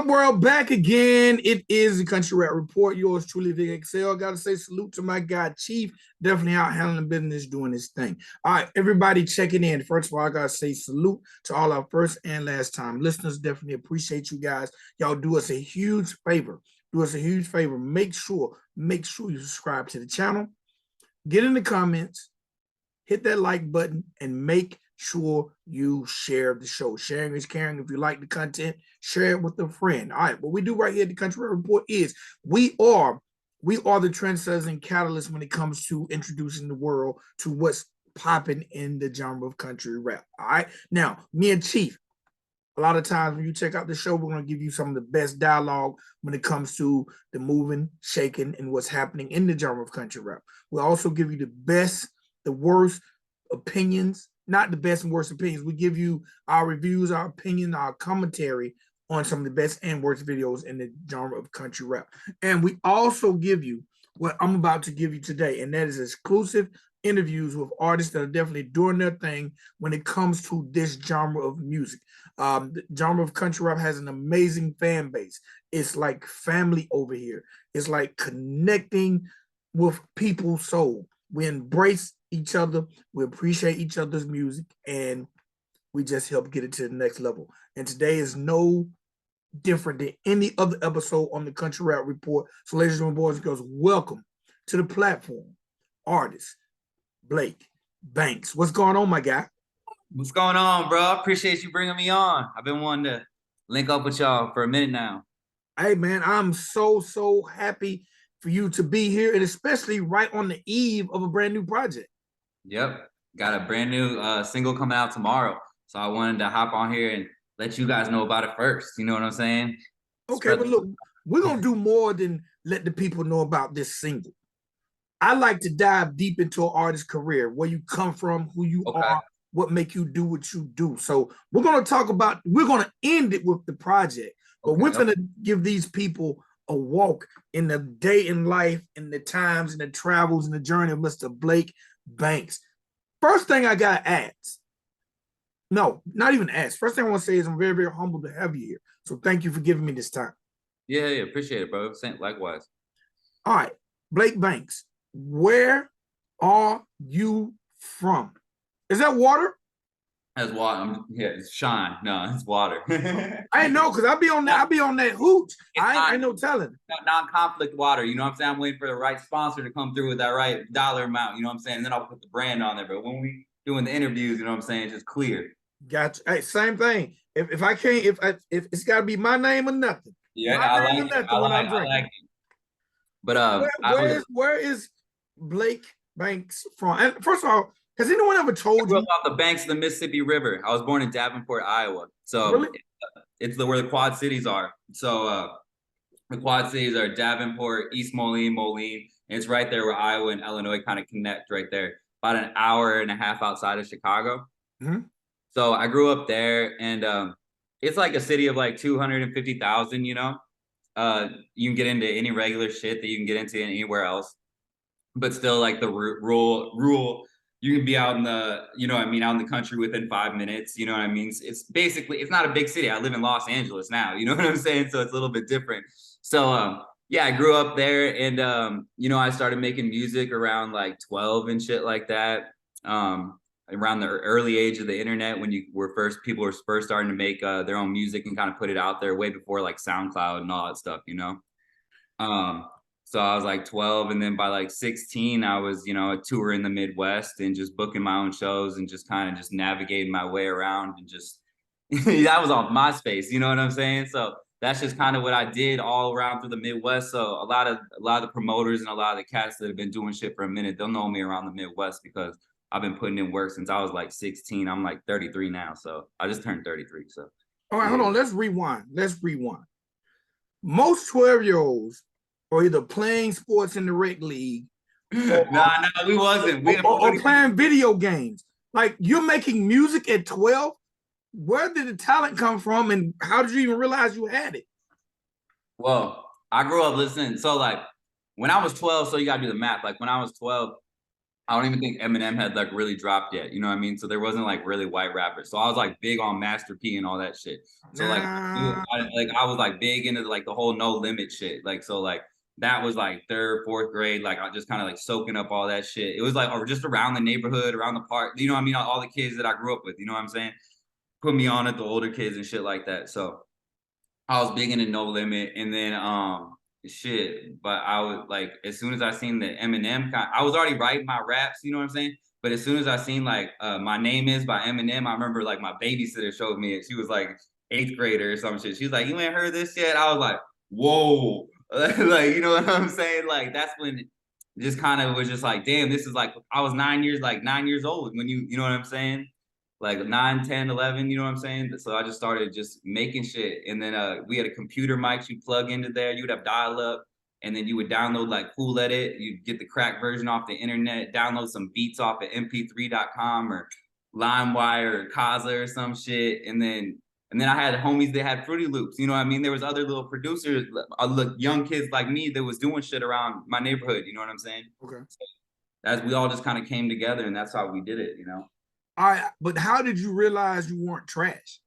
What up, world? Back again. It is the Country Rap Report. Yours truly, VicXL. Got to say salute to my guy, Chief. Definitely out handling business, doing his thing. All right, everybody checking in. First of all, I got to say salute to all our first and last time listeners. Definitely appreciate you guys. Y'all do us a huge favor. Do us a huge favor. Make sure you subscribe to the channel. Get in the comments. Hit that like button and make sure you share the show. Sharing is caring. If you like the content, share it with a friend. All right, what we do right here at the Country Report is we are the trendsetters and catalysts when it comes to introducing the world to what's popping in the genre of country rap. All right, now me and Chief, a lot of times when you check out the show, we're going to give you some of the best dialogue when it comes to the moving, shaking, and what's happening in the genre of country rap. We'll also give you the best, the worst opinions, not the best and worst opinions. We give you our reviews, our opinion, our commentary on some of the best and worst videos in the genre of country rap. And we also give you what I'm about to give you today, and that is exclusive interviews with artists that are definitely doing their thing when it comes to this genre of music. The genre of country rap has an amazing fan base. It's like family over here. It's like connecting with people's soul. We embrace each other, we appreciate each other's music, and we just help get it to the next level. And today is no different than any other episode on the Country Rap Report. So, ladies and boys and girls, welcome to the platform, artist Blake Banks. What's going on, my guy? What's going on, bro? Appreciate you bringing me on. I've been wanting to link up with y'all for a minute now. Hey, man, I'm so happy for you to be here, and especially right on the eve of a brand new project. Yep. Got a brand new single coming out tomorrow. So I wanted to hop on here and let you guys know about it first. You know what I'm saying? Okay, but look, we're going to do more than let the people know about this single. I like to dive deep into an artist's career, where you come from, who you are, what make you do what you do. So we're going to end it with the project, but we're going to give these people a walk in the day in life and the times and the travels and the journey of Mr. Blake Banks. First thing I got to ask. No, not even ask. First thing I want to say is I'm very humbled to have you here. So thank you for giving me this time. Yeah, appreciate it, bro. Likewise. All right, Blake Banks, where are you from? Is that water? That's water. Yeah, it's shine. No, it's water. I know, because I be on that hoot. I ain't no telling. Non-conflict water. You know what I'm saying? I'm waiting for the right sponsor to come through with that right dollar amount. You know what I'm saying? And then I'll put the brand on there. But when we doing the interviews, you know what I'm saying? It's just clear. Gotcha. Hey, same thing. If I can't, if it's got to be my name or nothing. Yeah, I like it. But where is Blake Banks from? And first of all, has anyone ever told you? Off the banks of the Mississippi River. I was born in Davenport, Iowa. So really? It's where the Quad Cities are. So the Quad Cities are Davenport, East Moline, and it's right there where Iowa and Illinois kind of connect right there. About an hour and a half outside of Chicago. Mm-hmm. So I grew up there, and it's like a city of like 250,000, you know. You can get into any regular shit that you can get into anywhere else. But still like the rural, you can be out in the, you know what I mean, out in the country within 5 minutes, you know what I mean? It's basically, it's not a big city. I live in Los Angeles now, you know what I'm saying? So it's a little bit different. So yeah, I grew up there, and you know, I started making music around like 12 and shit like that. Around the early age of the internet, when people were first starting to make their own music and kind of put it out there, way before like SoundCloud and all that stuff, you know. So I was like 12, and then by like 16, I was, you know, a tour in the Midwest and just booking my own shows and just kind of just navigating my way around, and just that was on MySpace, you know what I'm saying? So that's just kind of what I did all around through the Midwest. So a lot of the promoters and a lot of the cats that have been doing shit for a minute, they'll know me around the Midwest because I've been putting in work since I was like 16. I'm like 33 now. So I just turned 33. So. All right, hold on. Let's rewind. Most 12-year-olds are either playing sports in the rec league. No, we wasn't. Or playing video games. Like, you're making music at 12? Where did the talent come from, and how did you even realize you had it? Well, I grew up listening. So like when I was 12, so you gotta do the math. Like when I was 12, I don't even think Eminem had like really dropped yet. You know what I mean? So there wasn't like really white rappers. So I was like big on Master P and all that shit. So like, Nah. I was like big into like the whole no limit shit. Like so like that was like third, fourth grade. Like I just kind of like soaking up all that shit. It was like or just around the neighborhood, around the park. You know what I mean? All the kids that I grew up with. You know what I'm saying? Put me on at the older kids and shit like that. So I was big into No Limit, and then shit. But I was like, as soon as I seen the Eminem, I was already writing my raps. You know what I'm saying? But as soon as I seen like My Name Is by Eminem, I remember like my babysitter showed me it. She was like eighth grader or some shit. She was like, "You ain't heard this yet?" I was like, "Whoa!" Like you know what I'm saying? Like that's when it just kind of was just like, damn, this is like I was 9 years old when you know what I'm saying? Like 9, 10, 11, you know what I'm saying? So I just started just making shit. And then we had a computer mic you plug into there. You would have dial up and then you would download like Cool Edit. You'd get the crack version off the internet, download some beats off of mp3.com or LimeWire or Kazaa or some shit. And then I had homies that had Fruity Loops. You know what I mean? There was other little producers, young kids like me that was doing shit around my neighborhood. You know what I'm saying? Okay. So as we all just kind of came together and that's how we did it, you know? All right, but how did you realize you weren't trash?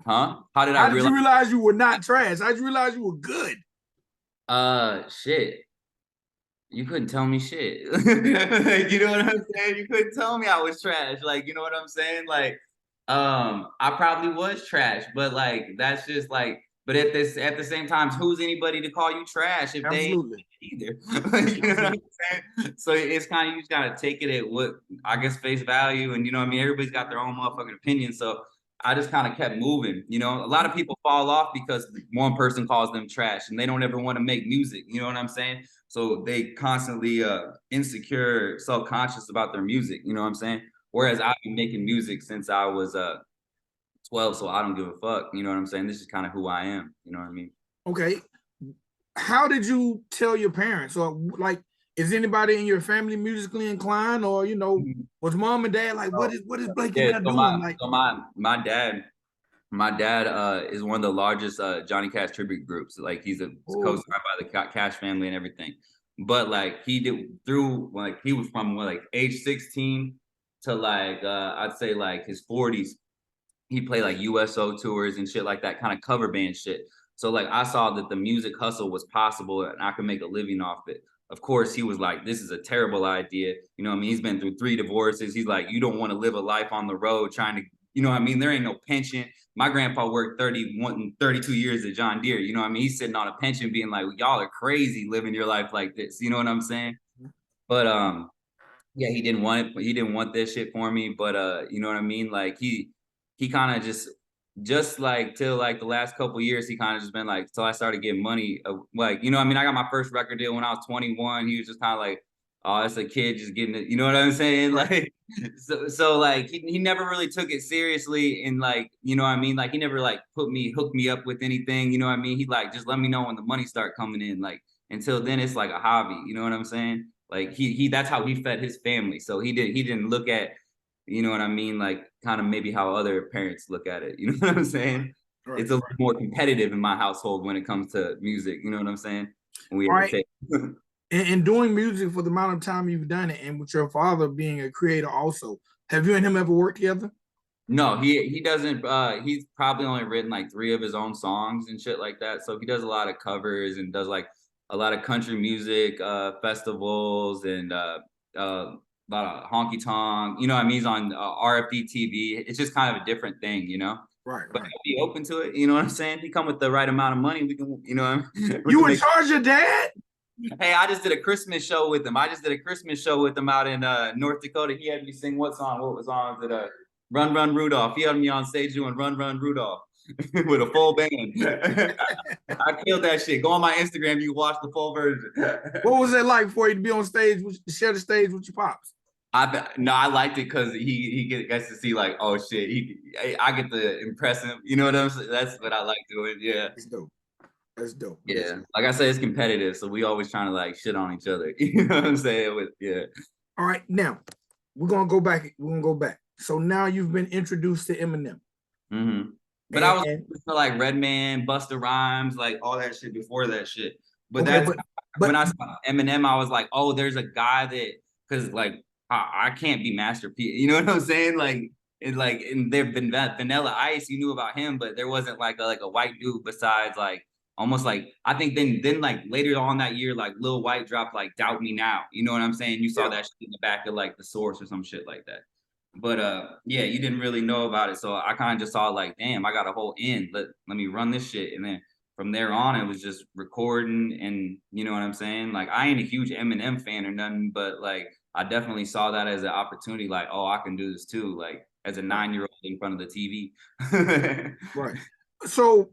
Huh? How did I How did realize? you realize you were not trash? How did you realize you were good? Shit. You couldn't tell me shit. Like, you know what I'm saying? You couldn't tell me I was trash. Like, you know what I'm saying? Like, I probably was trash, but like that's just like, but at the same time, who's anybody to call you trash if they ain't Absolutely. either? Like, you know what Absolutely. I'm saying? So it's kind of you just gotta take it at what I guess face value, and you know what I mean. Everybody's got their own motherfucking opinion, so I just kind of kept moving. You know, a lot of people fall off because one person calls them trash, and they don't ever want to make music. You know what I'm saying? So they constantly insecure, self-conscious about their music. You know what I'm saying? Whereas I've been making music since I was 12, so I don't give a fuck. You know what I'm saying? This is kind of who I am. You know what I mean? Okay. How did you tell your parents? Or like, is anybody in your family musically inclined? Or, was mom and dad like, Oh, what is Blake and yeah. that doing? Like, My dad is one of the largest Johnny Cash tribute groups. Like he's oh, co-signed by the Cash family and everything. But like he did through like he was from like age 16 to like I'd say like his 40s. He played like USO tours and shit like that, kind of cover band shit. So like I saw that the music hustle was possible and I could make a living off it. Of course, he was like, "This is a terrible idea." You know what I mean? He's been through 3 divorces. He's like, "You don't want to live a life on the road trying to, you know what I mean? There ain't no pension." My grandpa worked 31, 32 years at John Deere. You know what I mean? He's sitting on a pension being like, "Y'all are crazy living your life like this." You know what I'm saying? But yeah, he didn't want it. He didn't want this shit for me. But you know what I mean? Like he kind of just like till like the last couple years, he kind of just been like till I started getting money. Like you know, what I mean, I got my first record deal when I was 21. He was just kind of like, oh, it's a kid just getting it. You know what I'm saying? right. Like so like he never really took it seriously and like you know what I mean. Like he never like hooked me up with anything. You know what I mean? He like just let me know when the money start coming in. Like until then, it's like a hobby. You know what I'm saying? Like he that's how he fed his family. So he didn't look at, you know what I mean, like kind of maybe how other parents look at it. You know what I'm saying? Right. It's a little more competitive in my household when it comes to music. You know what I'm saying? When we All have to right. pick. And doing music for the amount of time you've done it, and with your father being a creator also, have you and him ever worked together? No, he doesn't. He's probably only written like 3 of his own songs and shit like that. So he does a lot of covers and does like a lot of country music festivals and a lot of honky tonk. You know, what I mean, he's on RFD TV. It's just kind of a different thing, you know. Right, But right. I'd be open to it. You know what I'm saying? If you come with the right amount of money, we can. You know, we You can would make. charge your dad? Hey, I just did a Christmas show with him. I just did a Christmas show with him out in North Dakota. He had me sing what song? What was on? Was it Run Run Rudolph? He had me on stage doing Run Run Rudolph with a full band. I killed that shit. Go on my Instagram. You can watch the full version. What was it like for you to be on stage, share the stage with your pops? I liked it because gets to see like, oh shit, I get to impress him. You know what I'm saying? That's what I like doing. Yeah. That's dope. That's dope. That's Yeah, dope. like I said, it's competitive, so we always trying to like shit on each other. You know what I'm saying? Yeah. All right, now we're gonna go back. We're gonna go back. So now you've been introduced to Eminem. Mm-hmm. But I was And listening to like Redman, Busta Rhymes, like all that shit before that shit. But okay, that's when but I saw Eminem, I was like, oh, there's a guy that because like I can't be Master P. You know what I'm saying? Like, and there been Vanilla Ice, you knew about him, but there wasn't like a white dude besides like almost like I think then like later on that year, like Lil White dropped like Doubt Me Now. You know what I'm saying? You saw that shit in the back of like the Source or some shit like that. But yeah, you didn't really know about it. So I kind of just saw like, damn, I got a whole end. Let me run this shit. And then from there on, it was just recording and you know what I'm saying? Like I ain't a huge Eminem fan or nothing, but like I definitely saw that as an opportunity, like, oh, I can do this too, like as a 9-year-old in front of the TV. Right. So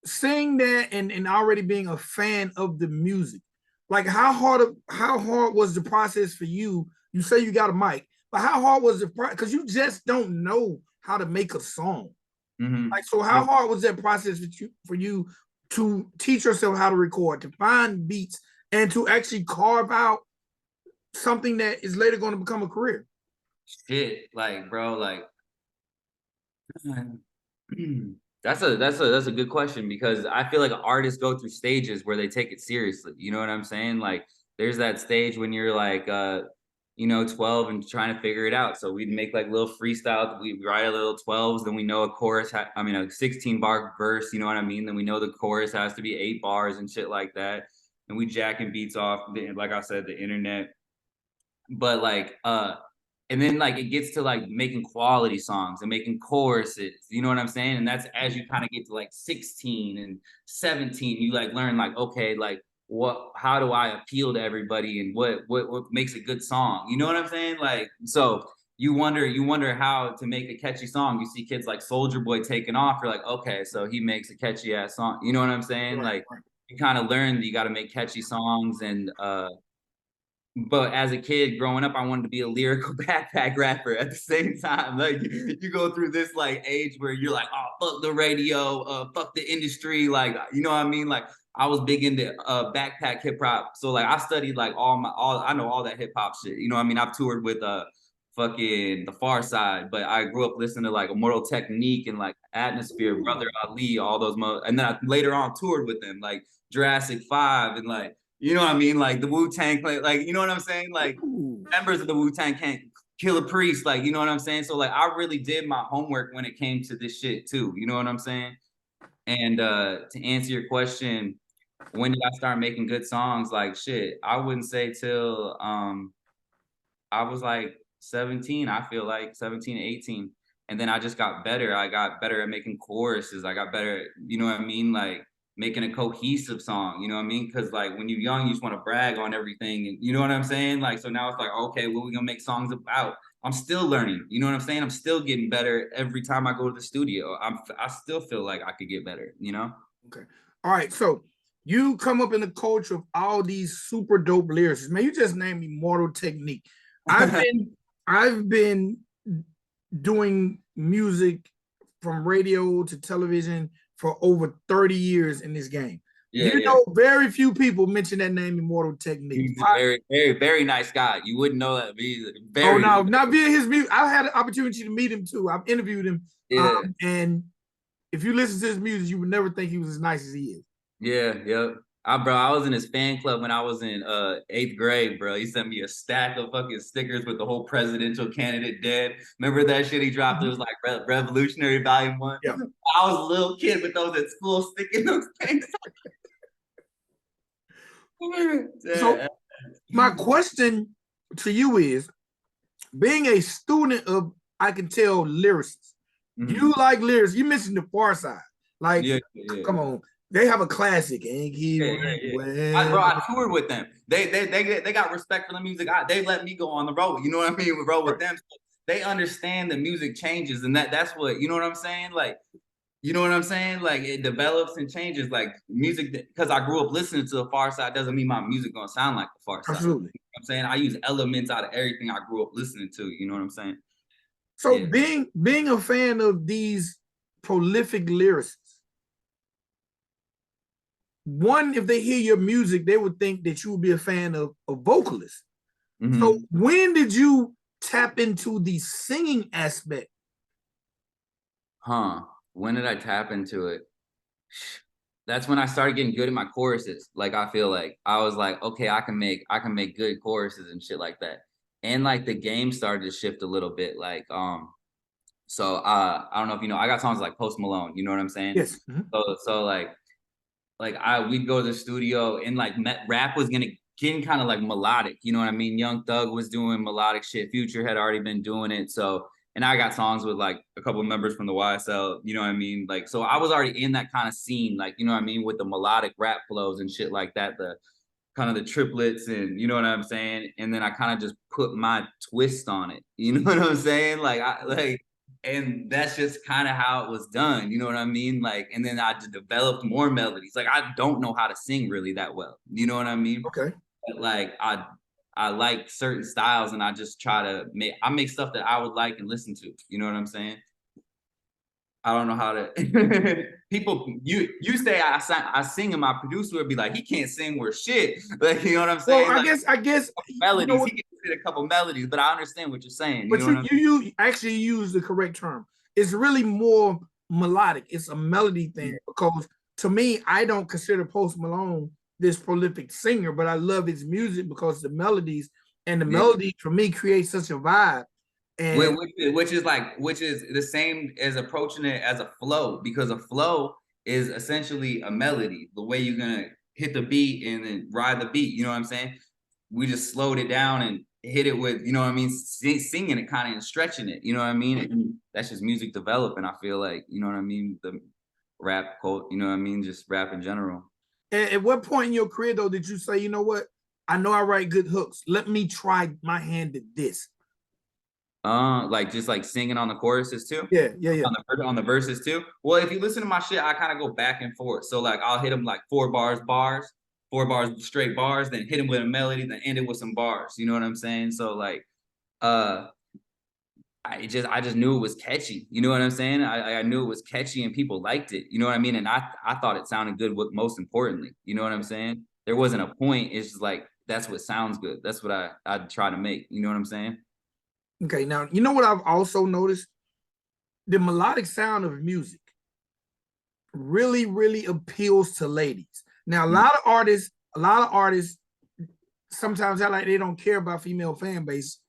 saying that and already being a fan of the music, like how hard was the process for you? You say you got a mic, but how hard was the process? Because you just don't know how to make a song. Mm-hmm. Like, so how hard was that process for you to teach yourself how to record, to find beats, and to actually carve out something that is later going to become a career? Shit, like, bro, like that's a good question because I feel like artists go through stages where they take it seriously. You know what I'm saying? Like there's that stage when you're like 12 and trying to figure it out. So we'd make like little freestyles, we write a little 12s, then we know a chorus, a 16 bar verse, you know what I mean? Then we know the chorus has to be 8 bars and shit like that. And we jacking beats off, like I said, the internet. But like and then like it gets to like making quality songs and making choruses, you know what I'm saying? And that's as you kind of get to like 16 and 17, you like learn like, okay, like how do I appeal to everybody and what makes a good song? You know what I'm saying? Like, so you wonder how to make a catchy song. You see kids like Soldier Boy taking off, you're like, okay, so he makes a catchy ass song. You know what I'm saying? Right, Like right. you kind of learn that you got to make catchy songs and but as a kid growing up, I wanted to be a lyrical backpack rapper at the same time. Like you go through this like age where you're like, oh fuck the radio, fuck the industry, like you know what I mean? Like I was big into backpack hip hop, so like I studied like all I know all that hip hop shit. You know what I mean? I've toured with fucking the Far Side, but I grew up listening to like Immortal Technique and like Atmosphere, Brother Ali, all those and then I later on toured with them like Jurassic 5 and like you know what I mean? Like the Wu-Tang, like, you know what I'm saying? Like Ooh. members of the Wu-Tang can't kill a priest. Like, you know what I'm saying? So like, I really did my homework when it came to this shit too. You know what I'm saying? And to answer your question, when did I start making good songs? Like shit, I wouldn't say till I was like 17, I feel like 17, 18. And then I just got better. I got better at making choruses. I got better, you know what I mean? Like making a cohesive song, you know what I mean? Cause like when you're young, you just want to brag on everything. And you know what I'm saying? Like, so now it's like, okay, what are we gonna make songs about? I'm still learning, you know what I'm saying? I'm still getting better every time I go to the studio. I still feel like I could get better, you know? Okay. All right. So you come up in the culture of all these super dope lyricists. Man, you just named Immortal Technique. I've been I've been doing music from radio to television for over 30 years in this game. Yeah, You yeah. know, very few people mention that name Immortal Technique. He's a very, very, very nice guy. You wouldn't know that. But he's Oh very, no, not via his music. I had an opportunity to meet him too. I've interviewed him. yeah. And if you listen to his music, you would never think he was as nice as he is. Yeah, yep. Bro, I was in his fan club when I was in 8th grade, bro. He sent me a stack of fucking stickers with the whole presidential candidate dead. Remember that shit he dropped? It was like Revolutionary Volume 1. Yeah. I was a little kid with those at school sticking those things. So my question to you is, being a student of, I can tell, lyricists, you like lyrics. You mentioned the Far Side. Like, Yeah, yeah. come on. They have a classic. And he Bro, I toured with them. They got respect for the music. They let me go on the road. You know what I mean? We roll with them. So they understand the music changes, and that's what you know what I'm saying. Like, you know what I'm saying? Like it develops and changes. Like music, because I grew up listening to the Far Side doesn't mean my music gonna sound like the Far Side. Absolutely. You know what I'm saying I use elements out of everything I grew up listening to. You know what I'm saying? So Yeah. being a fan of these prolific lyricists, one, if they hear your music, they would think that you would be a fan of vocalists. Mm-hmm. So when did you tap into the singing aspect? When did I tap into it? That's when I started getting good at my choruses. Like I feel like I was like, okay, I can make good choruses and shit like that. and like the game started to shift a little bit. Like, so I don't know if you know, I got songs like Post Malone. You know what I'm saying? Yes. Mhm. So like we'd go to the studio and like rap was getting kind of like melodic, you know what I mean? Young Thug was doing melodic shit. Future had already been doing it. So, and I got songs with like a couple of members from the YSL, you know what I mean? Like, so I was already in that kind of scene, like, you know what I mean, with the melodic rap flows and shit like that, the kind of the triplets, and you know what I'm saying? And then I kind of just put my twist on it. You know what I'm saying? And that's just kind of how it was done. You know what I mean? Like, and then I just developed more melodies. Like, I don't know how to sing really that well. You know what I mean? Okay. But like, I like certain styles, and I just try to make stuff that I would like and listen to. You know what I'm saying? I don't know how to. People, you say I sing, and my producer would be like, he can't sing worth shit. Like, you know what I'm Well, saying? Like, I guess you know melodies, he what, can hit a couple melodies, but I understand what you're saying. You but know what I'm you actually use the correct term. It's really more melodic. It's a melody thing saying? because to me, I don't consider Post Malone this prolific singer, but I love his music because the melodies and the Yeah. melody for me creates such a vibe. And Which is the same as approaching it as a flow, because a flow is essentially a melody. The way you're gonna hit the beat and then ride the beat. You know what I'm saying? We just slowed it down and hit it with, you know what I mean, singing it kind of and stretching it. You know what I mean? And that's just music developing. I feel like, you know what I mean, the rap quote. You know what I mean, just rap in general. at what point in your career though did you say, you know what? I know I write good hooks. Let me try my hand at this. Like just like singing on the choruses too, Yeah, yeah, yeah. on the verses too. Well, if you listen to my shit, I kind of go back and forth. So like I'll hit them like 4 bars, 4 bars straight bars, then hit them with a melody, then end it with some bars. You know what I'm saying? So like, uh, I just knew it was catchy. You know what I'm saying? I knew it was catchy and people liked it. You know what I mean? And I thought it sounded good. Most importantly, you know what I'm saying? There wasn't a point. It's just like that's what sounds good. That's what I try to make. You know what I'm saying? Okay, now you know what I've also noticed? The melodic sound of music really, really appeals to ladies. Now, a lot of artists sometimes act like they don't care about female fan base,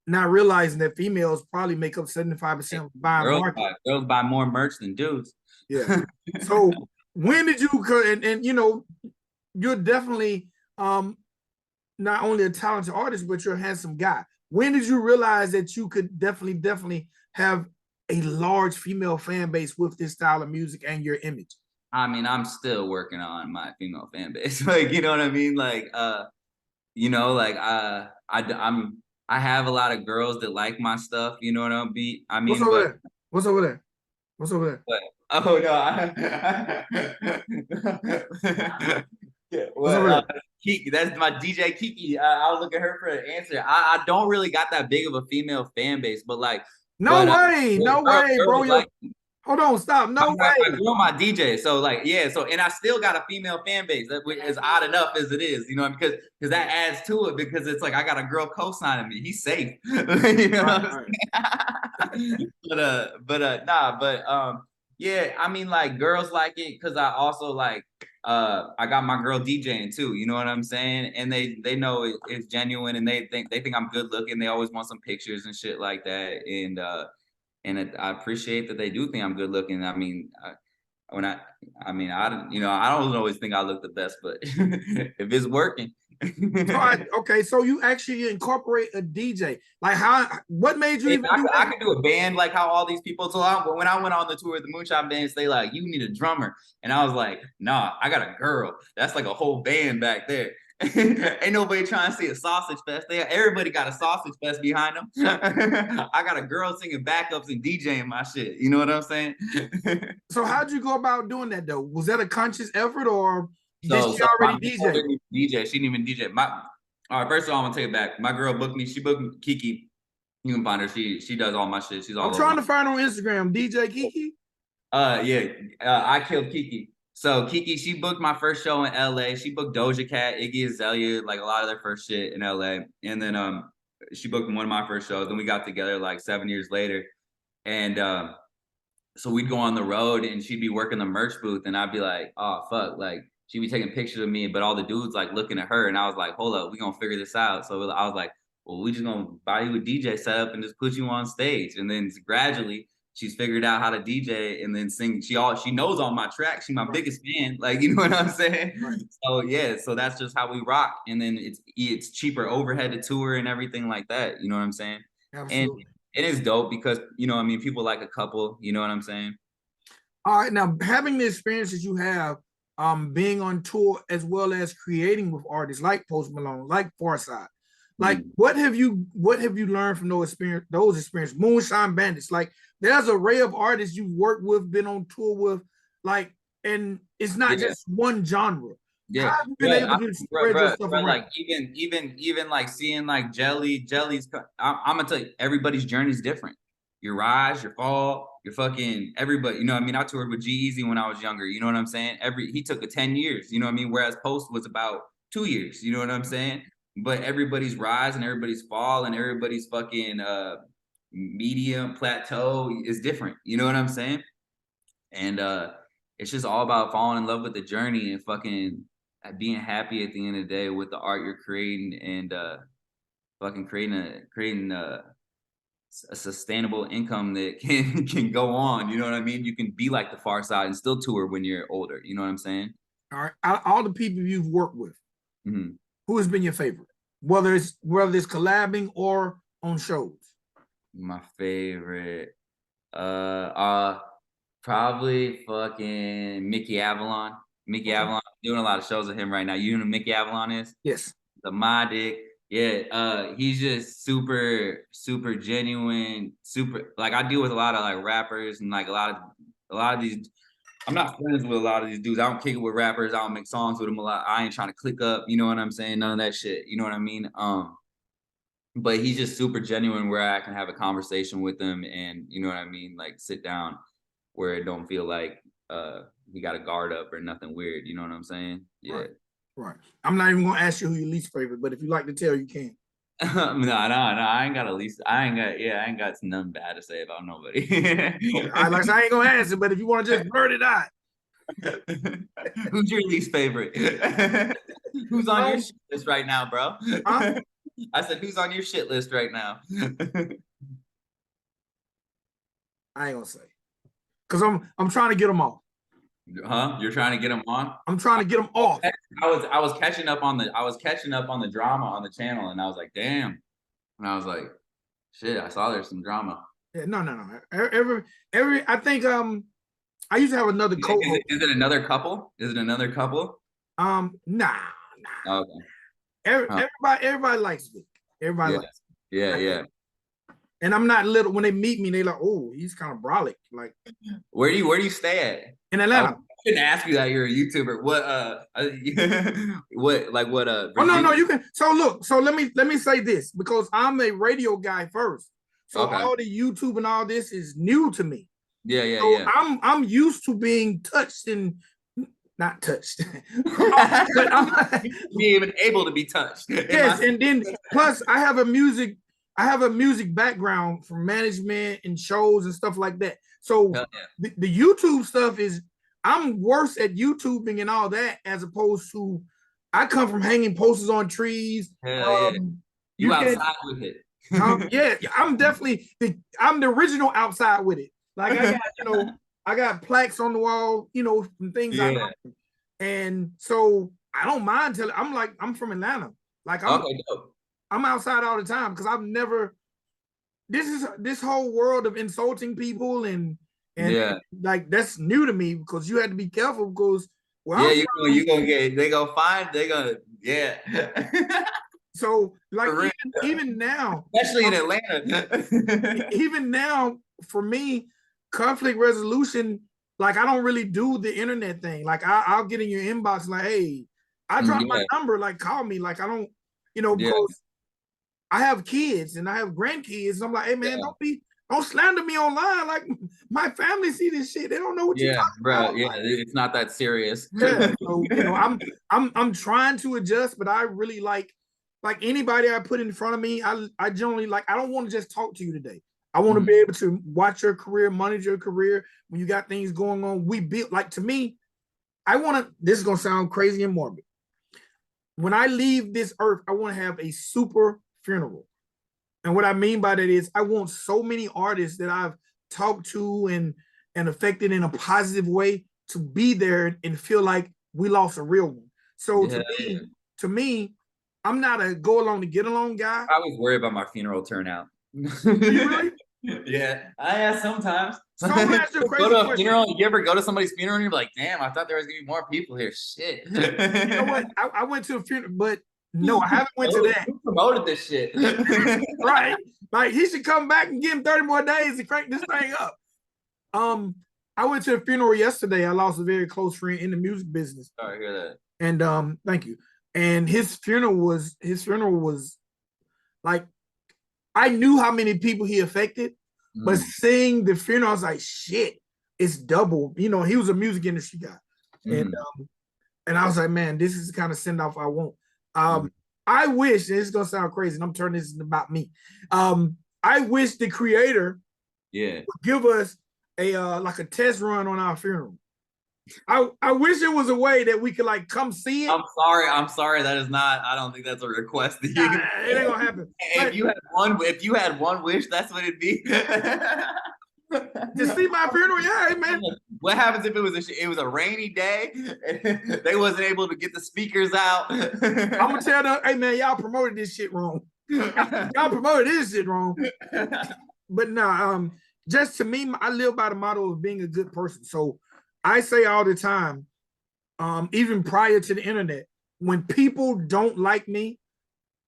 not realizing that females probably make up 75% of the buying market. Girls buy more merch than dudes. Yeah. So when did you and you know, you're definitely not only a talented artist, but you're a handsome guy. When did you realize that you could definitely have a large female fan base with this style of music and your image? I mean, I'm still working on my female fan base. Like, you know what I mean? Like, you know, like I have a lot of girls that like my stuff. You know what I What's mean, over but there? What's over there? What's over there? but oh no, yeah, What's over there? Kiki, that's my DJ Kiki. I'll look at her for an answer. I don't really got that big of a female fan base, but like, No way, no way, bro. girls Yo, like hold on, stop. No I way. grew on my DJ, so like yeah, so and I still got a female fan base. That is odd enough as it is, you know, because that adds to it because it's like I got a girl co-signing me. He's safe, you know. All What right, all right. I'm saying? Yeah, I mean like girls like it because I also like I got my girl DJing too. You know what I'm saying? And they know it's genuine, and they think I'm good looking. They always want some pictures and shit like that, and I appreciate that they do think I'm good looking. I mean, when I mean, I don't always think I look the best, but if it's working. Okay, so you actually incorporate a DJ. Like how? What made you If even do I that? could do a band like how all these people told. But when I went on the tour of the Moonshine Bands, they like, you need a drummer, and I was like, nah, I got a girl. That's like a whole band back there. Ain't nobody trying to see a sausage fest. Everybody got a sausage fest behind them. I got a girl singing backups and DJing my shit. You know what I'm saying? So how'd you go about doing that though? Was that a conscious effort or did So she my already girl DJ? didn't even DJ. She didn't even DJ. All right. First of all, I'm gonna take it back. My girl booked me. She booked me, Kiki. You can find her. She does all my shit. She's I'm all over. trying to find her on Instagram, DJ Kiki. Yeah. I killed Kiki. So Kiki, she booked my first show in LA. She booked Doja Cat, Iggy Azalea, like a lot of their first shit in LA. And then she booked one of my first shows. Then we got together like 7 years later. And so we'd go on the road and she'd be working the merch booth and I'd be like, oh fuck, like she'd be taking pictures of me, but all the dudes like looking at her and I was like, hold up, we gonna figure this out. So I was like, well, we just gonna buy you a DJ setup and just put you on stage. And then gradually she's figured out how to DJ and then sing. She knows all my tracks. She's my biggest fan. Like, you know what I'm saying? Right. So yeah, so that's just how we rock. And then it's cheaper overhead to tour and everything like that. You know what I'm saying? And Absolutely. it is dope because, you know, I mean, people like a couple, you know what I'm saying? All right, now having the experiences you have, being on tour as well as creating with artists like Post Malone, like Farside, like what have you learned from those experiences? Moonshine Bandits, like there's an array of artists you've worked with, been on tour with, like, and it's not Yeah. just one genre. How Yeah, have you been able to spread yourself around? like even like seeing like Jelly's. I'm gonna tell you, everybody's journey is different. Your rise, your fall, your fucking everybody. You know what I mean? I toured with G-Eazy when I was younger. You know what I'm saying? He took 10 years. You know what I mean? Whereas Post was about 2 years. You know what I'm saying? But everybody's rise and everybody's fall and everybody's fucking medium plateau is different. You know what I'm saying? And it's just all about falling in love with the journey and fucking being happy at the end of the day with the art you're creating and fucking creating a sustainable income that can go on. You know what I mean? You can be like the Far Side and still tour when you're older. You know what I'm saying? All right, all the people you've worked with, Mm-hmm. who has been your favorite, whether it's collabing or on shows? My favorite, probably fucking Mickey Avalon. Mickey Okay. Avalon, doing a lot of shows with him right now. You know who Mickey Avalon is? Yes. The my dick. Yeah, he's just super, super genuine, super like I deal with a lot of like rappers and like a lot of these. I'm not friends with a lot of these dudes. I don't kick it with rappers. I don't make songs with them a lot. I ain't trying to click up, you know what I'm saying? None of that shit. You know what I mean? But he's just super genuine where I can have a conversation with him and you know what I mean, like sit down where it don't feel like he got a guard up or nothing weird. You know what I'm saying? Yeah. Right. Right. I'm not even gonna ask you who your least favorite, but if you like to tell, you can. No. I ain't got at least. I ain't got nothing bad to say about nobody. Okay. I ain't gonna answer, but if you want to just blurt it out. Who's your least favorite? Who's on your Um, shit list right now, bro? huh? I said, who's on your shit list right now? I ain't gonna say, cause I'm trying to get them off. Huh? You're trying to get them on? I'm trying to get them off. I was catching up on the drama on the channel, and I was like, damn. And I was like, shit, I saw there's some drama. Yeah, no. Every I think I used to have another co-host. Is it another couple? Is it another couple? Nah. Okay. Huh. Everybody likes Vic. Everybody Yeah. likes. Yeah. And I'm not little. When they meet me, they like, oh, he's kind of brolic. Like, Where do you stay at? in I Atlanta. didn't ask you that you're a YouTuber. What what Oh Virginia? no, you can. So look, so let me say this because I'm a radio guy first. So Okay. all the YouTube and all this is new to me. Yeah. So I'm used to being touched and not touched. But I'm like, Being even able to be touched. yes, and then plus I have a music background from management and shows and stuff like that. So yeah. the YouTube stuff is I'm worse at YouTubing and all that as opposed to I come from hanging posters on trees. Yeah. You Can outside with it. yeah, I'm definitely I'm the original outside with it. Like I got I got plaques on the wall, and things I like. And so I don't mind telling. I'm from Atlanta. Like I'm outside all the time because I've never. This whole world of insulting people and like that's new to me because you had to be careful because you gonna get they gonna so like even now, especially in Atlanta, even now for me, conflict resolution. Like I don't really do the internet thing. Like I'll get in your inbox like, hey, I dropped my number. Like call me. Like I don't, because I have kids and I have grandkids. And I'm like, hey man, don't slander me online. Like my family see this shit. They don't know what you're talking about. Yeah, it's not that serious. Yeah. So, I'm trying to adjust, but I really like anybody I put in front of me, I generally like I don't want to just talk to you today. I want to be able to watch your career, monitor your career when you got things going on. We build like to me, this is gonna sound crazy and morbid. When I leave this earth, I want to have a super funeral. And what I mean by that is I want so many artists that I've talked to and affected in a positive way to be there and feel like we lost a real one. So Yeah. to me, I'm not a go along to get along guy. I was worried about my funeral turnout. Do you really? Yeah, I ask sometimes. So I'm gonna ask you a Go crazy to a question. funeral. You ever go to somebody's funeral and you're like, damn, I thought there was gonna be more people here. Shit. You know what? I went to a funeral, but no, I haven't went to that. Who promoted this shit? Right? Like he should come back and give him 30 more days to crank this thing up. I went to a funeral yesterday. I lost a very close friend in the music business. Sorry to hear that. And thank you. And his funeral was like I knew how many people he affected, but seeing the funeral, I was like, shit, it's double. You know, he was a music industry guy. And I was like, man, this is the kind of send off I want. I wish, and it's gonna sound crazy, and I'm turning this about me. I wish the creator would give us a like a test run on our funeral. I wish it was a way that we could like come see it. I'm sorry. That is not. I don't think that's a request. It ain't gonna happen. If you had one wish, that's what it'd be. To see my funeral, yeah, man. What happens if it was a rainy day? They wasn't able to get the speakers out. I'm gonna tell them, hey man, y'all promoted this shit wrong. Y'all promoted this shit wrong. But no, just to me, I live by the motto of being a good person. So I say all the time, even prior to the internet, when people don't like me,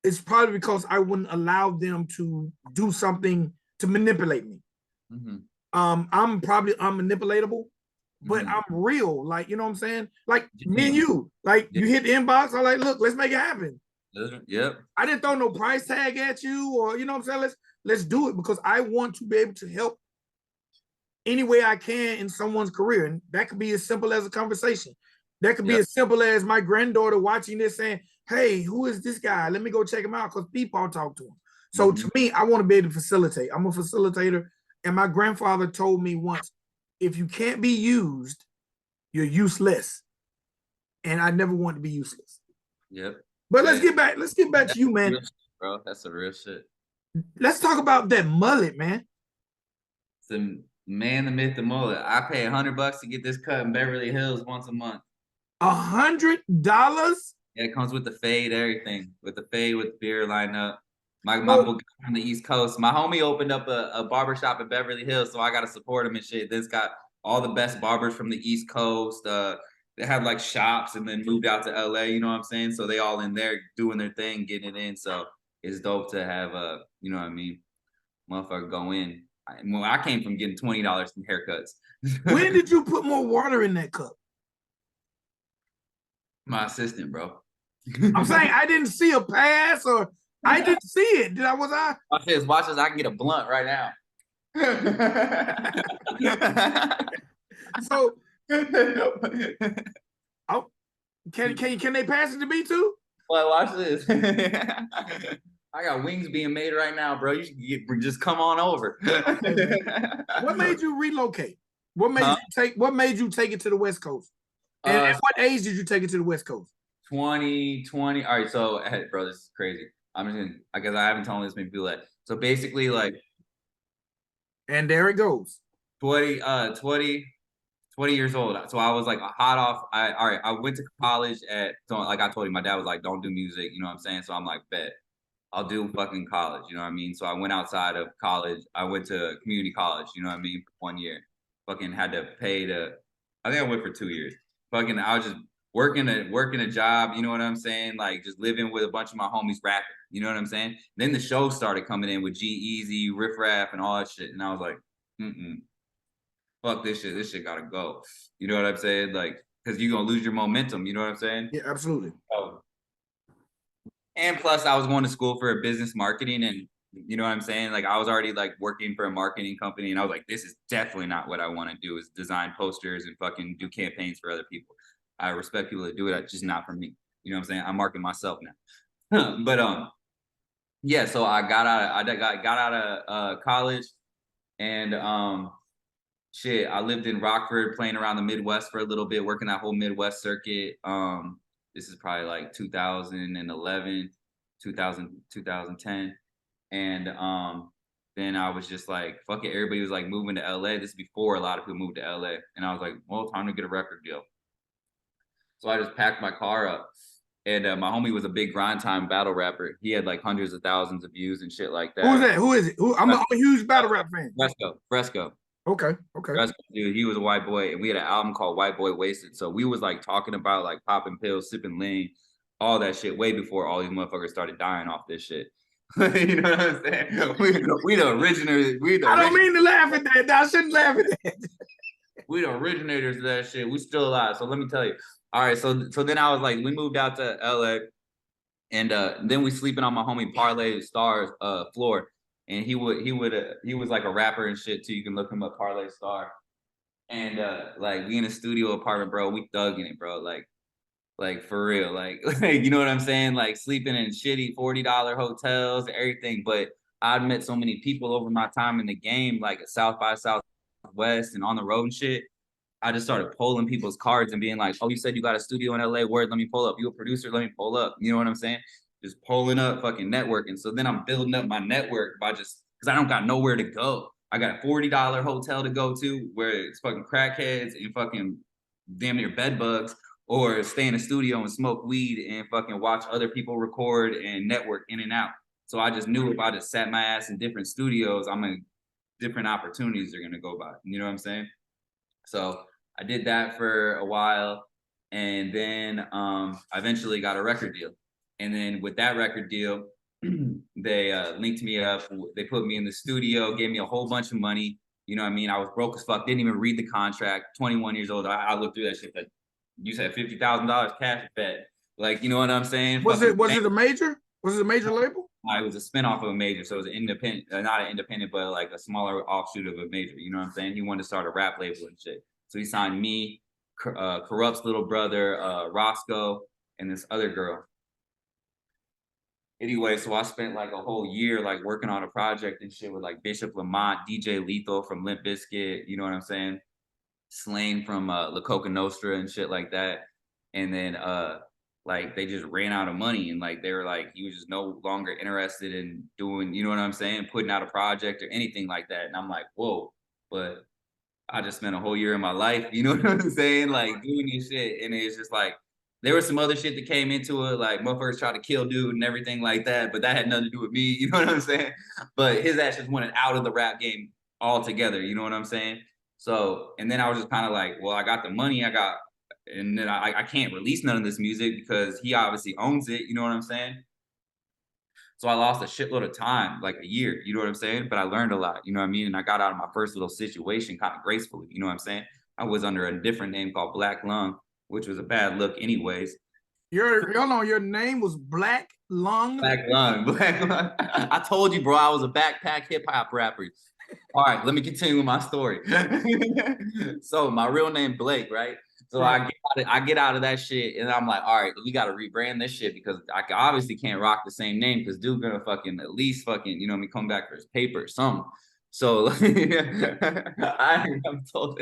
it's probably because I wouldn't allow them to do something to manipulate me. I'm manipulatable, but I'm real. Like, you know what I'm saying? Like me and you, like you hit the inbox, I'm like, look, let's make it happen. Yep. I didn't throw no price tag at you, or you know what I'm saying? Let's do it because I want to be able to help any way I can in someone's career. And that could be as simple as a conversation. That could be as simple as my granddaughter watching this saying, hey, who is this guy? Let me go check him out because people talk to him. So to me, I want to be able to facilitate. I'm a facilitator. And my grandfather told me once, if you can't be used, you're useless. And I never wanted to be useless. Yep. But let's get back to you, man. Shit, bro, that's a real shit. Let's talk about that mullet, man. The man, the myth, the mullet. I pay $100 to get this cut in Beverly Hills once a month. $100? Yeah, it comes with the fade, everything. With the fade, with the beer lineup. My book from the East Coast. My homie opened up a barbershop in Beverly Hills, so I got to support him and shit. This got all the best barbers from the East Coast. They had like shops and then moved out to LA, you know what I'm saying? So they all in there doing their thing, getting it in. So it's dope to have you know what I mean, motherfucker go in. I came from getting $20 in haircuts. When did you put more water in that cup? My assistant, bro. I'm saying I didn't see a pass or I didn't see it. Was I? Watch this. I can get a blunt right now. So, oh, can they pass it to me too? Well, watch this. I got wings being made right now, bro. You should just come on over. What made you relocate? What made you take it to the West Coast? And at what age did you take it to the West Coast? 2020. All right, so bro, this is crazy. I'm just gonna, because I haven't told this many people that. So basically, like, and there it goes. 20 years old. So I was like hot off. I went to college like I told you, my dad was like, don't do music, you know what I'm saying? So I'm like, bet. I'll do fucking college, you know what I mean? So I went outside of college. I went to community college, you know what I mean? 1 year. Fucking had to pay I think I went for 2 years. Fucking, I was just working a job, you know what I'm saying? Like just living with a bunch of my homies rapping, you know what I'm saying? Then the show started coming in with G-Eazy, Riff Raff, and all that shit. And I was like, fuck this shit. This shit gotta go. You know what I'm saying? Like, because you're gonna lose your momentum, you know what I'm saying? Yeah, absolutely. And plus I was going to school for business marketing, and you know what I'm saying? Like I was already like working for a marketing company, and I was like, this is definitely not what I want to do, is design posters and fucking do campaigns for other people. I respect people that do it, just not for me. You know what I'm saying? I'm marketing myself now. But yeah, so I got out of college, and shit, I lived in Rockford, playing around the Midwest for a little bit, working that whole Midwest circuit. This is probably like 2011, 2010. And then I was just like, fuck it. Everybody was like moving to LA. This is before a lot of people moved to LA. And I was like, well, time to get a record deal. So I just packed my car up. And my homie was a big grind time battle rapper. He had like hundreds of thousands of views and shit like Who's that. that? Who is it? I'm a huge battle rap fan. Fresco. Okay. Dude, he was a white boy, and we had an album called White Boy Wasted. So we was like talking about like popping pills, sipping lean, all that shit way before all these motherfuckers started dying off this shit. You know what I'm saying? We the originators. I don't mean to laugh at that. I shouldn't laugh at that. We the originators of that shit. We still alive. So let me tell you. All right. So then I was like, we moved out to LA, and then we sleeping on my homie Parlay Star's floor. And he was like a rapper and shit too. You can look him up, Parlay Star. And like we in a studio apartment, bro. We thugging it, bro. Like for real. Like you know what I'm saying? Like sleeping in shitty $40 hotels, everything. But I'd met so many people over my time in the game, like at South by Southwest and on the road and shit. I just started pulling people's cards and being like, oh, you said you got a studio in LA. Word, let me pull up. You a producer? Let me pull up. You know what I'm saying? Just pulling up, fucking networking. So then I'm building up my network by just, because I don't got nowhere to go. I got a $40 hotel to go to where it's fucking crackheads and fucking damn near bed bugs, or stay in a studio and smoke weed and fucking watch other people record and network in and out. So I just knew if I just sat my ass in different studios, different opportunities are gonna go by. You know what I'm saying? So I did that for a while, and then I eventually got a record deal. And then with that record deal, they linked me up. They put me in the studio, gave me a whole bunch of money. You know what I mean? I was broke as fuck, didn't even read the contract. 21 years old. I looked through that shit. Like, you said $50,000 cash bet. Like, you know what I'm saying? Was it a major? Was it a major label? It was a spinoff of a major, so it was an independent, not an independent, but like a smaller offshoot of a major. You know what I'm saying? He wanted to start a rap label and shit. So he signed me, Corrupt's little brother, Roscoe, and this other girl. Anyway, so I spent like a whole year like working on a project and shit with like Bishop Lamont, DJ Lethal from Limp Bizkit, you know what I'm saying? Slain from La Coca Nostra and shit like that. And then like they just ran out of money, and like they were like, he was just no longer interested in doing, you know what I'm saying, putting out a project or anything like that. And I'm like, whoa, but I just spent a whole year of my life, you know what I'm saying, like doing this shit. And it's just like there was some other shit that came into it, like motherfuckers tried to kill dude and everything like that, but that had nothing to do with me, you know what I'm saying? But his ass just went out of the rap game altogether, you know what I'm saying? So, and then I was just kind of like, well, I got the money, and then I can't release none of this music because he obviously owns it, you know what I'm saying? So I lost a shitload of time, like a year, you know what I'm saying? But I learned a lot, you know what I mean? And I got out of my first little situation kind of gracefully, you know what I'm saying? I was under a different name called Black Lung, which was a bad look anyways. Your name was Black Lung. Black Lung, Black Lung. I told you, bro, I was a backpack hip hop rapper. All right, let me continue with my story. So my real name Blake, right? So I get out of that shit, and I'm like, all right, we got to rebrand this shit because I obviously can't rock the same name because dude gonna fucking at least fucking, you know what I mean, come back for his paper or something. So I'm told.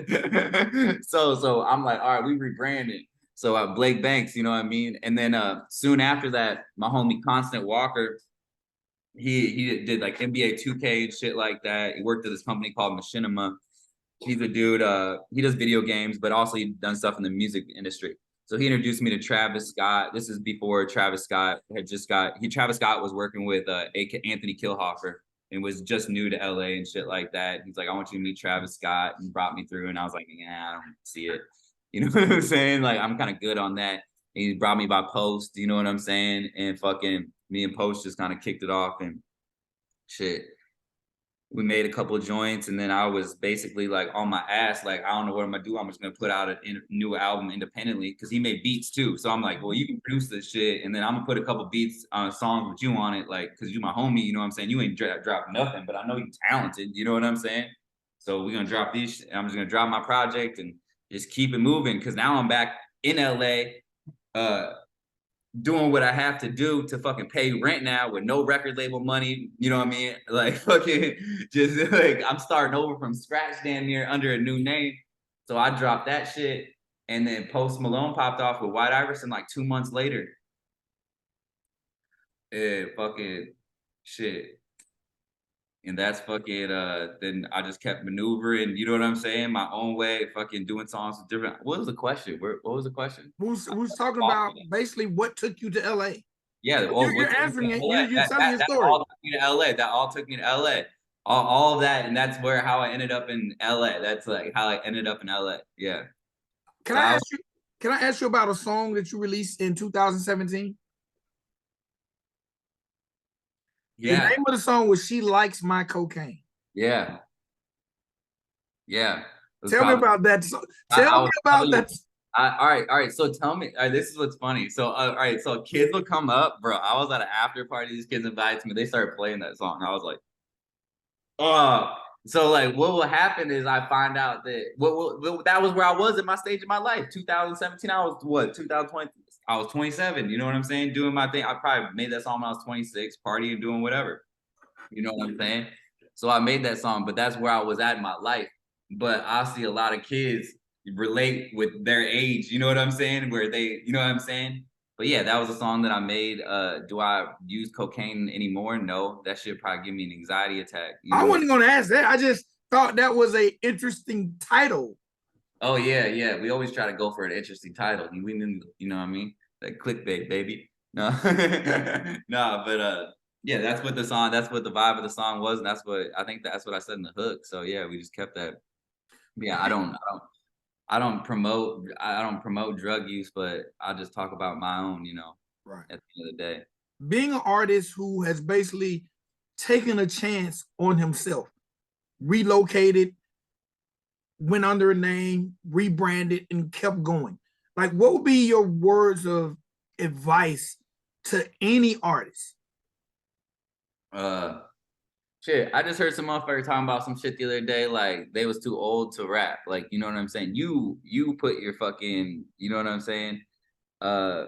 So I'm like, all right, we rebranded. So Blake Banks, you know what I mean? And then soon after that, my homie Constant Walker, he did like NBA 2K and shit like that. He worked at this company called Machinima. He's a dude, he does video games, but also he done stuff in the music industry. So he introduced me to Travis Scott. This is before Travis Scott Travis Scott was working with Anthony Kilhoffer and was just new to LA and shit like that. He's like, I want you to meet Travis Scott, and brought me through. And I was like, yeah, I don't see it. You know what I'm saying? Like, I'm kind of good on that. And he brought me by Post, you know what I'm saying? And fucking me and Post just kind of kicked it off and shit. We made a couple of joints, and then I was basically like on my ass, like, I don't know what I'm gonna do. I'm just gonna put out a new album independently because he made beats too. So I'm like, well, you can produce this shit, and then I'm gonna put a couple beats on a song with you on it, like, because you my homie, you know what I'm saying? You ain't drop nothing, but I know you're talented, you know what I'm saying? So we're gonna drop these. I'm just gonna drop my project and just keep it moving because now I'm back in LA. Doing what I have to do to fucking pay rent now with no record label money, you know what I mean? Like fucking just like I'm starting over from scratch damn near under a new name. So I dropped that shit, and then Post Malone popped off with White Iverson like 2 months later. Yeah, fucking shit. And that's fucking then I just kept maneuvering, you know what I'm saying, my own way, fucking doing songs with different. What was the question? What was the question? Who's talking about basically what took you to LA? Yeah, You're answering it. You're telling your that story. all took me to LA. That all took me to LA. All of that, and that's where how I ended up in LA. That's like how I ended up in LA. Yeah. Can So I ask you? Can I ask you about a song that you released in 2017? The yeah, name of the song was "She Likes My Cocaine." yeah, yeah. It was Tell me probably about that. Song. I Tell me was about probably that. all right. So tell me, this is what's funny. So all right, so kids will come up, bro. I was at an after party. These kids invited me. They started playing that song. And I was like, oh. So like, what will happen is I find out that that was where I was in my stage of my life. 2017. I was what? 2020. I was 27. You know what I'm saying? Doing my thing. I probably made that song when I was 26, partying, doing whatever. You know what I'm saying? So I made that song, but that's where I was at in my life. But I see a lot of kids relate with their age, you know what I'm saying? Where they, you know what I'm saying? But yeah, that was a song that I made. Do I use cocaine anymore? No, that should probably give me an anxiety attack. You I know what I'm wasn't going to ask that. I just thought that was a interesting title. Oh yeah, yeah. We always try to go for an interesting title. We didn't, you know what I mean? That clickbait, baby. No, no, but yeah, that's what the song, that's what the vibe of the song was, and that's what I think that's what I said in the hook. So yeah, we just kept that. Yeah, I don't promote drug use, but I just talk about my own, you know, Right. at the end of the day. Being an artist who has basically taken a chance on himself, relocated, went under a name, rebranded, and kept going. Like, what would be your words of advice to any artist? Uh, Shit, I just heard some motherfucker talking about some shit the other day, like they was too old to rap. Like, you know what I'm saying? You put your fucking, you know what I'm saying? Uh,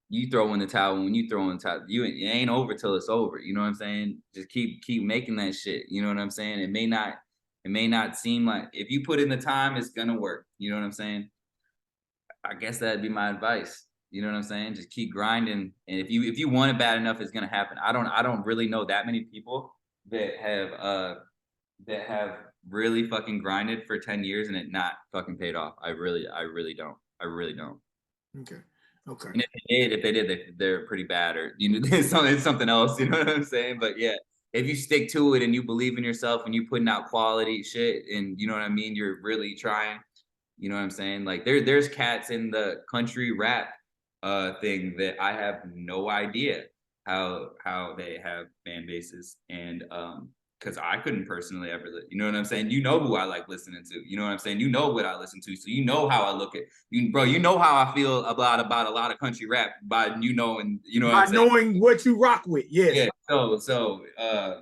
you throw in the towel when you throw in the towel. It ain't over till it's over. You know what I'm saying? Just keep making that shit. You know what I'm saying? It may not seem like if you put in the time, it's gonna work. You know what I'm saying? I guess that'd be my advice. You know what I'm saying? Just keep grinding, and if you want it bad enough, it's gonna happen. I don't really know that many people that have really fucking grinded for 10 years and it not fucking paid off. I really don't. I really don't. Okay. Okay. And if they did, they're pretty bad, or you know, it's something else. You know what I'm saying? But yeah, if you stick to it and you believe in yourself and you putting out quality shit, and you know what I mean, you're really trying. You know what I'm saying? Like there's cats in the country rap thing that I have no idea how they have fan bases, and because I couldn't personally ever, you know what I'm saying? You know who I like listening to. You know what I'm saying? You know what I listen to, so you know how I look at you, bro. You know how I feel about a lot of country rap by you know, and you know what I'm By saying? knowing what you rock with, yes. Yeah.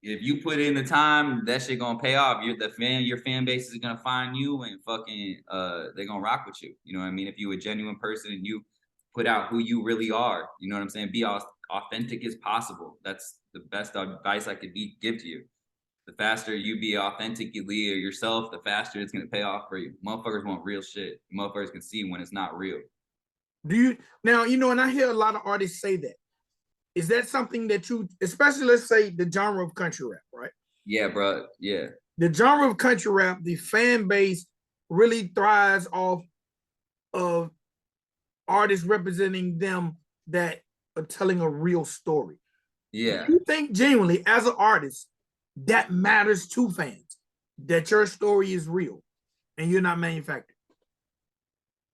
If you put in the time, that shit gonna pay off. Your fan base is gonna find you and fucking they're gonna rock with you. You know what I mean? If you a genuine person and you put out who you really are, you know what I'm saying? Be as authentic as possible. That's the best advice I could give to you. The faster you be authentically yourself, the faster it's gonna pay off for you. Motherfuckers want real shit. Motherfuckers can see when it's not real. Do you now, and I hear a lot of artists say that. Is that something that you, especially let's say the genre of country rap, right? Yeah, bro. Yeah. The genre of country rap, the fan base really thrives off of artists representing them that are telling a real story. Yeah. Do you think genuinely, as an artist, that matters to fans, that your story is real and you're not manufactured?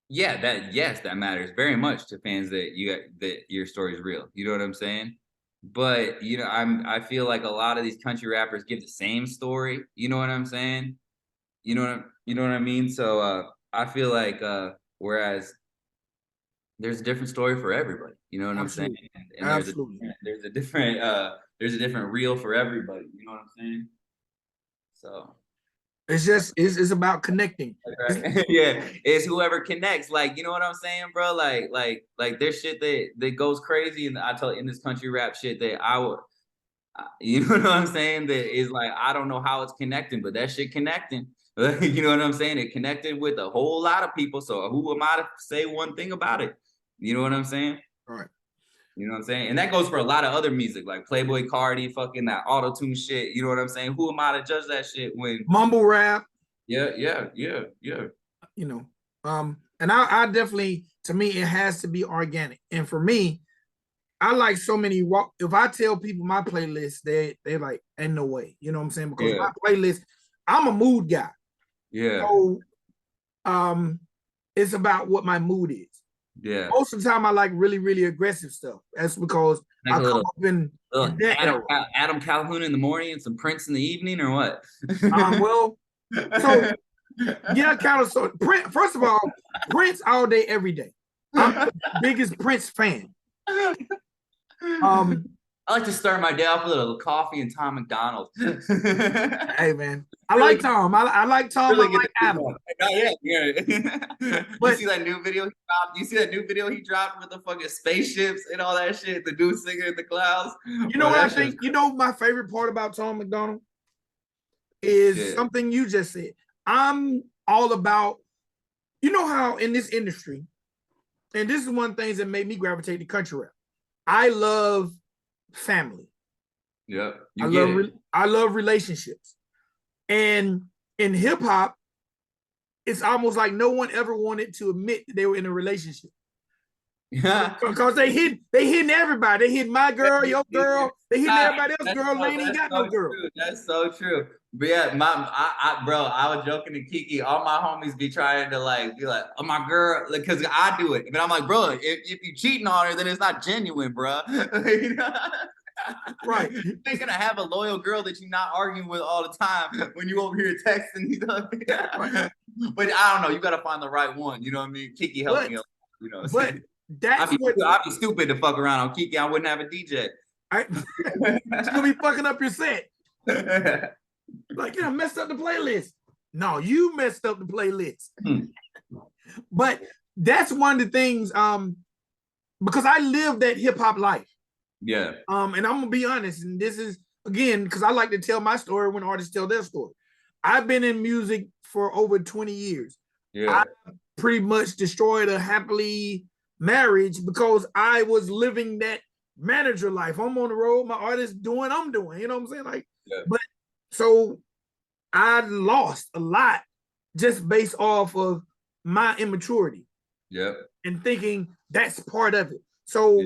Yeah, yes, that matters very much to fans that your story is real. You know what I'm saying? But you know, I feel like a lot of these country rappers give the same story. You know what I'm saying? You know what I mean? So I feel like whereas there's a different story for everybody. You know what I'm saying? Absolutely. And Absolutely. there's a different reel for everybody. You know what I'm saying? So It's just it's about connecting. It's, right. Yeah, it's whoever connects. Like, you know what I'm saying, bro? Like there's shit that goes crazy, and I tell in this country rap shit that I would, you know what I'm saying? That is like I don't know how it's connecting, but that shit connecting. You know what I'm saying? It connected with a whole lot of people. So who am I to say one thing about it? You know what I'm saying? all right. You know what I'm saying? And that goes for a lot of other music, like Playboy Cardi, fucking that auto-tune shit. You know what I'm saying? Who am I to judge that shit when Mumble rap. yeah. You know, and I definitely, to me, it has to be organic. And for me, I like so many walk. If I tell people my playlist, they like, ain't no way. You know what I'm saying? Because Yeah. my playlist, I'm a mood guy. Yeah. So it's about what my mood is. Yeah. Most of the time I like really, really aggressive stuff. That's because Like I a come little up in that era. Adam Calhoun in the morning and some Prince in the evening, or what? Well, so yeah, kind of. So Prince, first of all, Prince all day, every day. I'm the biggest Prince fan. Um, I like to start my day off with a little coffee and Tom McDonald. hey man, I Really like Tom. I like Tom. really I get like the Adam. yeah. You But see that new video he dropped? You see that new video he dropped with the fucking spaceships and all that shit? The dude singing in the clouds. you know Bro, what I that shit was think? You know my favorite part about Tom McDonald is shit. something you just said. I'm all about. You know how in this industry, and this is one of the things that made me gravitate to country rap. I love family. Yep, you get it. I love relationships. And in hip hop, it's almost like no one ever wanted to admit that they were in a relationship. Yeah. Because they hitting everybody. They hitting my girl, your girl. They hitting everybody else. Girl, they ain't got no girl. True. That's so true. But yeah, bro, I was joking to Kiki. All my homies be trying to like be like, oh my girl, because like, I do it. But I'm like, bro, if you cheating on her, then it's not genuine, bro. You know? Right. You ain't gonna have a loyal girl that you're not arguing with all the time when you over here texting. You know? Right. But I don't know. You gotta find the right one. You know what I mean? Kiki helped me. You know. But that's I'd be stupid to fuck around on Kiki. I wouldn't have a DJ. She's gonna be fucking up your set. Like, yeah, I messed up the playlist. No, you messed up the playlist. But that's one of the things, because I live that hip hop life. Yeah. And I'm gonna be honest, and this is again because I like to tell my story when artists tell their story. I've been in music for over 20 years. Yeah. I pretty much destroyed a happily marriage because I was living that manager life. I'm on the road, my artist doing, I'm doing. You know what I'm saying? Like, yeah. But so I lost a lot just based off of my immaturity. Yeah. And thinking that's part of it. So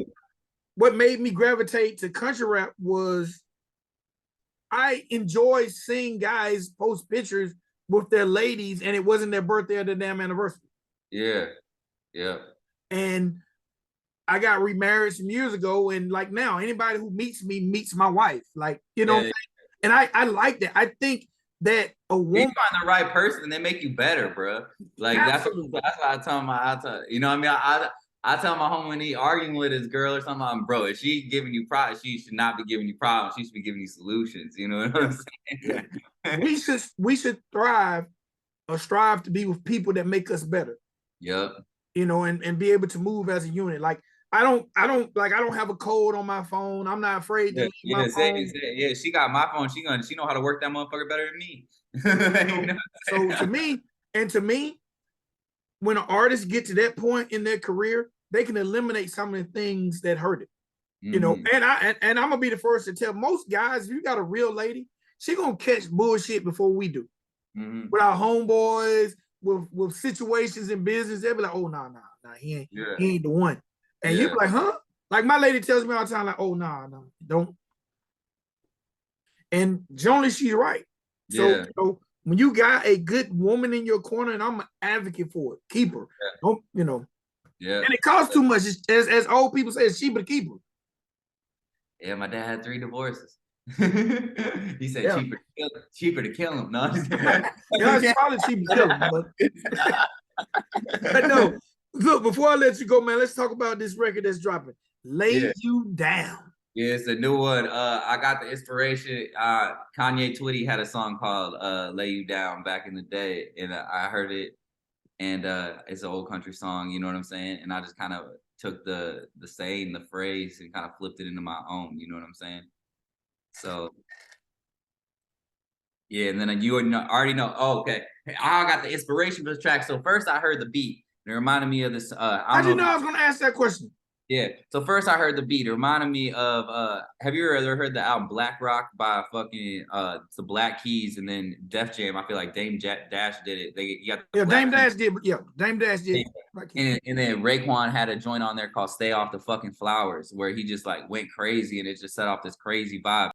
what made me gravitate to country rap was I enjoy seeing guys post pictures with their ladies and it wasn't their birthday or their damn anniversary. Yeah. Yeah. And I got remarried some years ago, and like now, anybody who meets me meets my wife. Like, you know, and I like that. I think that a woman, you find the right person, they make you better, bro. Like that's what I tell my, you know what I mean? I tell my homie when he arguing with his girl or something, I'm, bro, if she giving you problems, she should not be giving you problems. She should be giving you solutions. You know what I'm saying? we should thrive or strive to be with people that make us better. Yep. You know, and be able to move as a unit. Like I don't have a code on my phone. I'm not afraid to leave my phone. Yeah, she got my phone. She know how to work that motherfucker better than me. So to me, when an artist get to that point in their career, they can eliminate some of the things that hurt it. Mm-hmm. You know, and I'm gonna be the first to tell most guys, if you got a real lady, she gonna catch bullshit before we do. Mm-hmm. With our homeboys, with situations in business, they'll be like, oh nah, he ain't the one. And you be like, huh? Like my lady tells me all the time, like, oh nah, don't. And generally she's right. So, so when you got a good woman in your corner, and I'm an advocate for it, keep her. Don't, you know. Yeah. And it costs too much. As old people say, it's cheaper to keep her. Yeah, my dad had 3 divorces. He said cheaper to kill him. No, it's probably cheaper to kill him. But no, look, before I let you go, man, let's talk about this record that's dropping. Lay You Down. Yeah, it's a new one. I got the inspiration. Kanye Twitty had a song called Lay You Down back in the day, and I heard it, and it's an old country song, you know what I'm saying? And I just kind of took the saying, the phrase, and kind of flipped it into my own, you know what I'm saying? So yeah, and then you already know, oh, okay, I got the inspiration for the track. So first I heard the beat, and it reminded me of this. How'd you know I was gonna ask that question? Yeah. So first I heard the beat. It reminded me of have you ever heard the album Black Rock by fucking the Black Keys and then Def Jam? I feel like Dash did it. They you got the Yeah, Black Dame Keys. Dash did. Yeah, Dame Dash did. And then Raekwon had a joint on there called Stay Off the Fucking Flowers, where he just like went crazy and it just set off this crazy vibe.